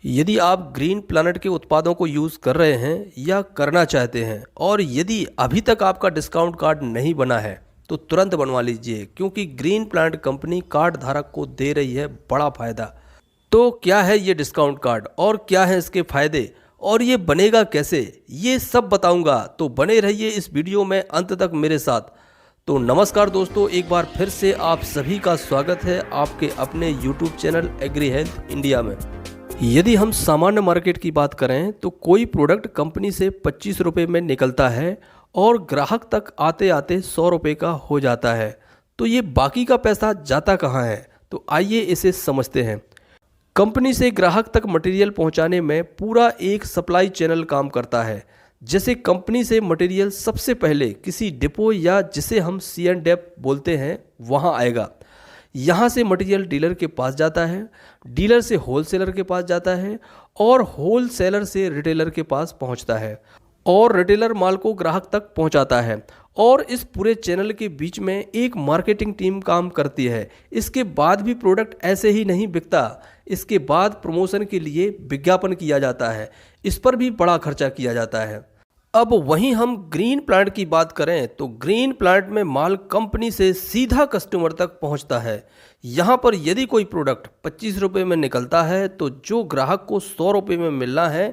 यदि आप Green Planet के उत्पादों को यूज़ कर रहे हैं या करना चाहते हैं और यदि अभी तक आपका डिस्काउंट कार्ड नहीं बना है तो तुरंत बनवा लीजिए, क्योंकि ग्रीन प्लैनेट कंपनी कार्ड धारक को दे रही है बड़ा फ़ायदा। तो क्या है ये डिस्काउंट कार्ड और क्या है इसके फ़ायदे और ये बनेगा कैसे, ये सब बताऊंगा। तो बने रहिए इस वीडियो में अंत तक मेरे साथ। तो नमस्कार दोस्तों, एक बार फिर से आप सभी का स्वागत है आपके अपने YouTube channel agri health India में। यदि हम सामान्य मार्केट की बात करें तो कोई प्रोडक्ट कंपनी से 25 रुपये में निकलता है और ग्राहक तक आते आते 100 रुपये का हो जाता है। तो ये बाकी का पैसा जाता कहाँ है, तो आइए इसे समझते हैं। कंपनी से ग्राहक तक मटेरियल पहुंचाने में पूरा एक सप्लाई चैनल काम करता है। जैसे कंपनी से मटेरियल सबसे पहले किसी डिपो या जिसे हम C&F बोलते हैं वहां आएगा। यहाँ से मटेरियल डीलर के पास जाता है, डीलर से होलसेलर के पास जाता है और होलसेलर से रिटेलर के पास पहुँचता है और रिटेलर माल को ग्राहक तक पहुँचाता है। और इस पूरे चैनल के बीच में एक मार्केटिंग टीम काम करती है। इसके बाद भी प्रोडक्ट ऐसे ही नहीं बिकता, इसके बाद प्रमोशन के लिए विज्ञापन किया जाता है, इस पर भी बड़ा खर्चा किया जाता है। अब वहीं हम ग्रीन प्लैनेट की बात करें तो ग्रीन प्लैनेट में माल कंपनी से सीधा कस्टमर तक पहुंचता है। यहां पर यदि कोई प्रोडक्ट 25 रुपये में निकलता है तो जो ग्राहक को 100 रुपये में मिलना है,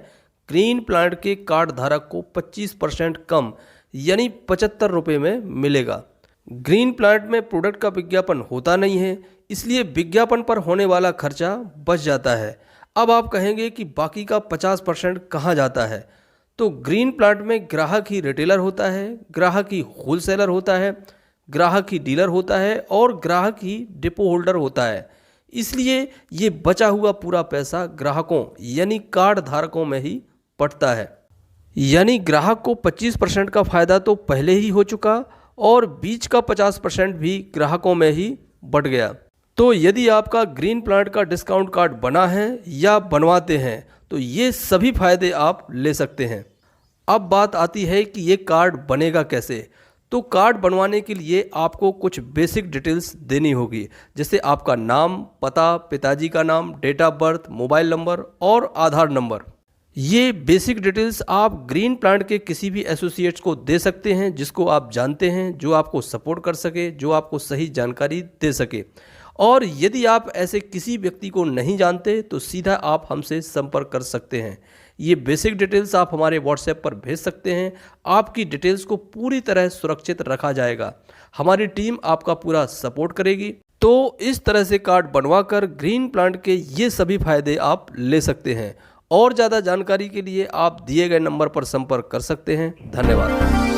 ग्रीन प्लैनेट के कार्ड धारक को 25% कम यानी 75 रुपये में मिलेगा। ग्रीन प्लैनेट में प्रोडक्ट का विज्ञापन होता नहीं है, इसलिए विज्ञापन पर होने वाला खर्चा बच जाता है। अब आप कहेंगे कि बाकी का 50% कहाँ जाता है, तो ग्रीन प्लैनेट में ग्राहक ही रिटेलर होता है, ग्राहक ही होलसेलर होता है, ग्राहक ही डीलर होता है और ग्राहक ही डिपो होल्डर होता है। इसलिए ये बचा हुआ पूरा पैसा ग्राहकों यानी कार्ड धारकों में ही पड़ता है। यानी ग्राहक को 25% का फ़ायदा तो पहले ही हो चुका और बीच का 50% भी ग्राहकों में ही बढ़ गया। तो यदि आपका ग्रीन प्लैनेट का डिस्काउंट कार्ड बना है या बनवाते हैं तो ये सभी फायदे आप ले सकते हैं। अब बात आती है कि ये कार्ड बनेगा कैसे। तो कार्ड बनवाने के लिए आपको कुछ बेसिक डिटेल्स देनी होगी, जैसे आपका नाम, पता, पिताजी का नाम, date of birth, mobile number और आधार नंबर। ये बेसिक डिटेल्स आप ग्रीन प्लैनेट के किसी भी एसोसिएट्स को दे सकते हैं जिसको आप जानते हैं, जो आपको सपोर्ट कर सके, जो आपको सही जानकारी दे सके। और यदि आप ऐसे किसी व्यक्ति को नहीं जानते तो सीधा आप हमसे संपर्क कर सकते हैं। ये बेसिक डिटेल्स आप हमारे व्हाट्सएप पर भेज सकते हैं। आपकी डिटेल्स को पूरी तरह सुरक्षित रखा जाएगा, हमारी टीम आपका पूरा सपोर्ट करेगी। तो इस तरह से कार्ड बनवाकर ग्रीन प्लैनेट के ये सभी फायदे आप ले सकते हैं। और ज़्यादा जानकारी के लिए आप दिए गए नंबर पर संपर्क कर सकते हैं। धन्यवाद।